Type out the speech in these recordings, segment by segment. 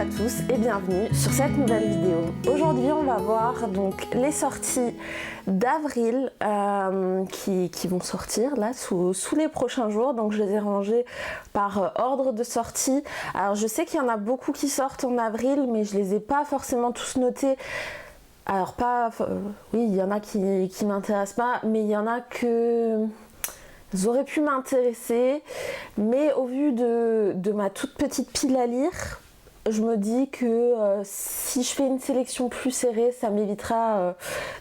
à tous et bienvenue sur cette nouvelle vidéo. Aujourd'hui on va voir donc les sorties d'avril qui vont sortir là sous les prochains jours. Donc je les ai rangées par ordre de sortie. Alors je sais qu'il y en a beaucoup qui sortent en avril mais je les ai pas forcément tous notés. Alors oui, il y en a qui m'intéressent pas, mais il y en a que auraient pu m'intéresser, mais au vu de ma toute petite pile à lire, je me dis que si je fais une sélection plus serrée, ça m'évitera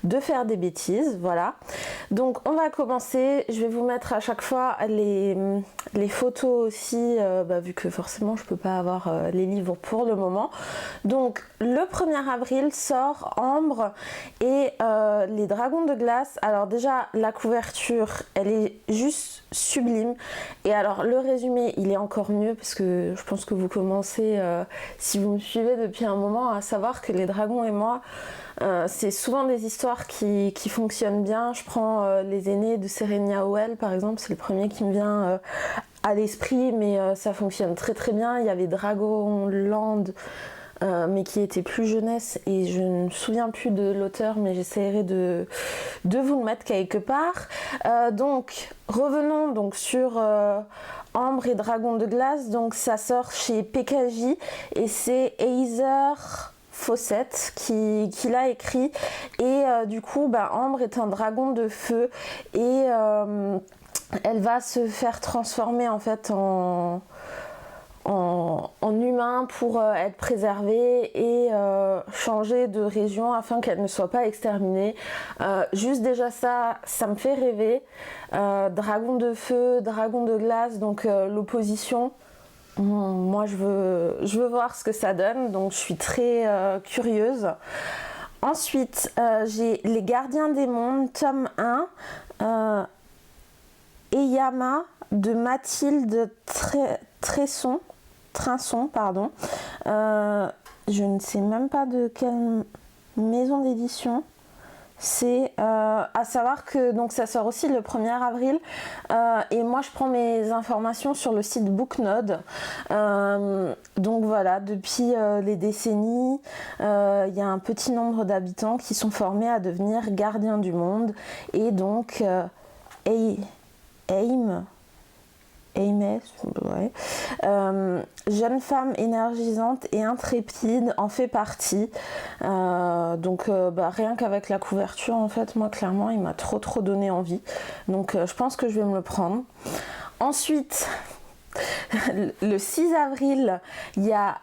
de faire des bêtises, voilà. Donc on va commencer, je vais vous mettre à chaque fois les photos aussi, vu que forcément je peux pas avoir les livres pour le moment. Donc le 1er avril sort Ambre et les Dragons de glace. Alors déjà la couverture, elle est juste sublime, et alors le résumé il est encore mieux parce que je pense que vous commencez, si vous me suivez depuis un moment, à savoir que les dragons et moi, c'est souvent des histoires qui fonctionnent bien. Je prends Les Aînés de Serena Howell par exemple, c'est le premier qui me vient à l'esprit, mais ça fonctionne très très bien. Il y avait Dragonland, mais qui était plus jeunesse et je ne me souviens plus de l'auteur, mais j'essaierai de vous le mettre quelque part. Donc revenons donc sur Ambre et Dragons de glace. Donc ça sort chez PKJ et c'est Heather Fawcett qui l'a écrit, et du coup Ambre est un dragon de feu et elle va se faire transformer en fait en humain pour être préservée et changer de région afin qu'elle ne soit pas exterminée. Juste déjà ça me fait rêver. Dragon de feu, dragon de glace, donc l'opposition. Moi je veux voir ce que ça donne, donc je suis très curieuse. Ensuite j'ai Les Gardiens des Mondes, tome 1, Eyama de Mathilde Trinçon, pardon. Je ne sais même pas de quelle maison d'édition c'est, à savoir que donc ça sort aussi le 1er avril, et moi je prends mes informations sur le site Booknode. Donc voilà, depuis les décennies, il y a un petit nombre d'habitants qui sont formés à devenir gardiens du monde, et donc ouais. Jeune femme énergisante et intrépide en fait partie. Rien qu'avec la couverture, en fait, moi clairement, il m'a trop donné envie. Donc je pense que je vais me le prendre. Ensuite, le 6 avril, il y a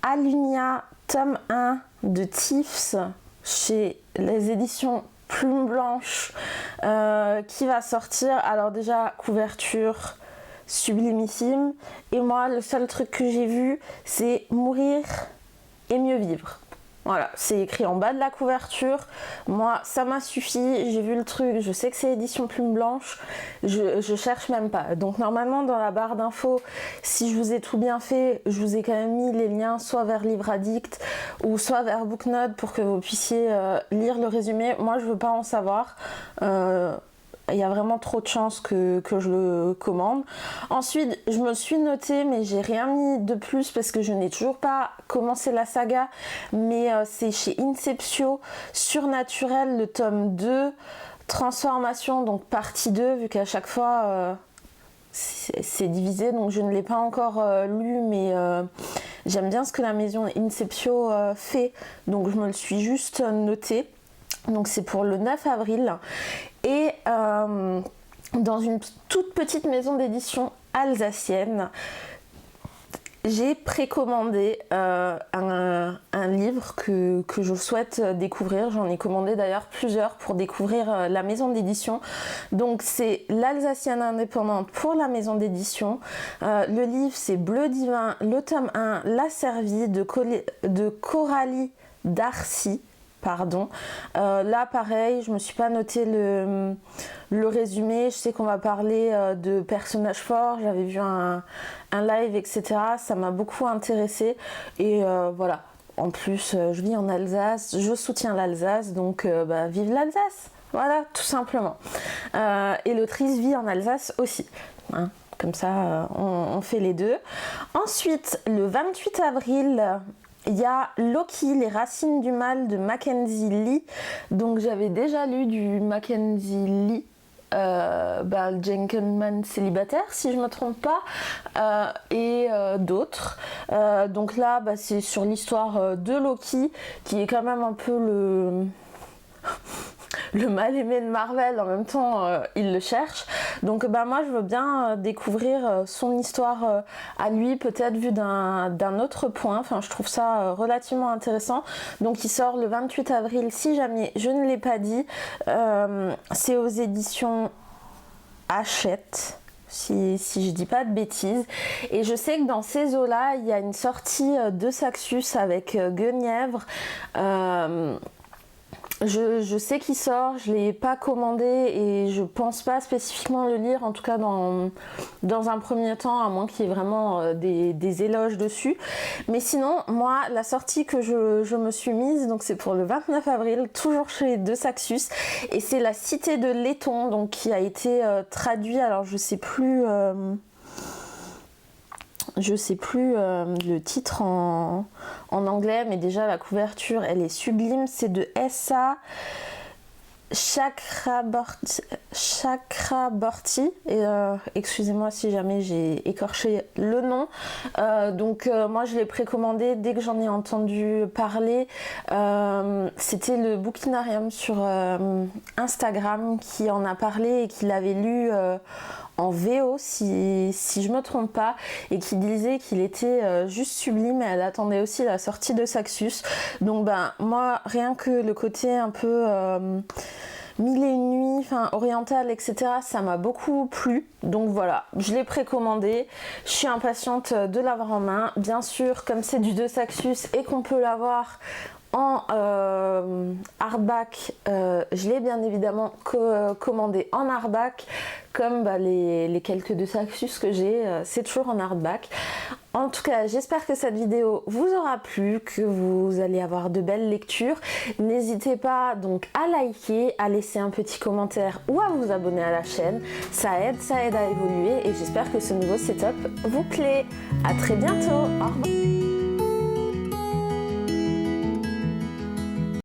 Alunia, tome 1 de Tiffs chez les éditions Plume Blanche, qui va sortir. Alors déjà, couverture sublimissime, et moi le seul truc que j'ai vu c'est mourir et mieux vivre. Voilà, c'est écrit en bas de la couverture. Moi ça m'a suffi, j'ai vu le truc, je sais que c'est édition Plume Blanche, je cherche même pas. Donc normalement dans la barre d'infos, si je vous ai tout bien fait, je vous ai quand même mis les liens soit vers Livre Addict ou soit vers Booknode pour que vous puissiez lire le résumé. Moi je veux pas en savoir, il y a vraiment trop de chances que je le commande. Ensuite, je me suis notée, mais j'ai rien mis de plus parce que je n'ai toujours pas commencé la saga. Mais c'est chez Inceptio, Surnaturel, le tome 2, Transformation, donc partie 2, vu qu'à chaque fois c'est divisé. Donc je ne l'ai pas encore lu, mais j'aime bien ce que la maison Inceptio fait. Donc je me le suis juste noté. Donc c'est pour le 9 avril. Et dans une toute petite maison d'édition alsacienne, j'ai précommandé un livre que je souhaite découvrir. J'en ai commandé d'ailleurs plusieurs pour découvrir la maison d'édition. Donc c'est L'Alsacienne indépendante pour la maison d'édition. Le livre c'est Bleu Divin, le tome 1, La Servie de Coralie Darcy. Pardon. Là pareil, je me suis pas noté le résumé. Je sais qu'on va parler de personnages forts, j'avais vu un live, etc. Ça m'a beaucoup intéressée, et voilà. En plus je vis en Alsace, je soutiens l'Alsace, donc vive l'Alsace, voilà, tout simplement. Et l'autrice vit en Alsace aussi, hein. comme ça on fait les deux. Ensuite, le 28 avril, il y a Loki, les racines du mal de Mackenzie Lee. Donc j'avais déjà lu du Mackenzie Lee, le gentleman célibataire si je me trompe pas, et d'autres. Donc là c'est sur l'histoire de Loki, qui est quand même un peu le mal-aimé de Marvel, en même temps il le cherche. Donc moi je veux bien découvrir son histoire à lui, peut-être vu d'un autre point. Enfin, je trouve ça relativement intéressant. Donc il sort le 28 avril, si jamais je ne l'ai pas dit. C'est aux éditions Hachette, si je dis pas de bêtises. Et je sais que dans ces eaux-là, il y a une sortie de Saxus avec Guenièvre. Je sais qu'il sort, je ne l'ai pas commandé et je pense pas spécifiquement le lire, en tout cas dans un premier temps, à moins qu'il y ait vraiment des éloges dessus. Mais sinon, moi, la sortie que je me suis mise, donc c'est pour le 29 avril, toujours chez De Saxus, et c'est La Cité de Letton, donc qui a été traduit, alors je sais plus le titre en anglais, mais déjà la couverture elle est sublime. C'est de S.A. Chakraborty, et excusez-moi si jamais j'ai écorché le nom. Moi je l'ai précommandé dès que j'en ai entendu parler. C'était le Bookinarium sur Instagram qui en a parlé et qui l'avait lu en VO si je me trompe pas, et qui disait qu'il était juste sublime, et elle attendait aussi la sortie de Saxus. Donc moi rien que le côté un peu mille et une nuits, enfin oriental, etc., ça m'a beaucoup plu. Donc voilà, je l'ai précommandé, je suis impatiente de l'avoir en main. Bien sûr, comme c'est du De Saxus et qu'on peut l'avoir en hardback, je l'ai bien évidemment commandé en hardback, comme les quelques De Saxus que j'ai, c'est toujours en hardback. En tout cas, j'espère que cette vidéo vous aura plu, que vous allez avoir de belles lectures. N'hésitez pas donc à liker, à laisser un petit commentaire ou à vous abonner à la chaîne. Ça aide à évoluer, et j'espère que ce nouveau setup vous plaît. À très bientôt, au revoir.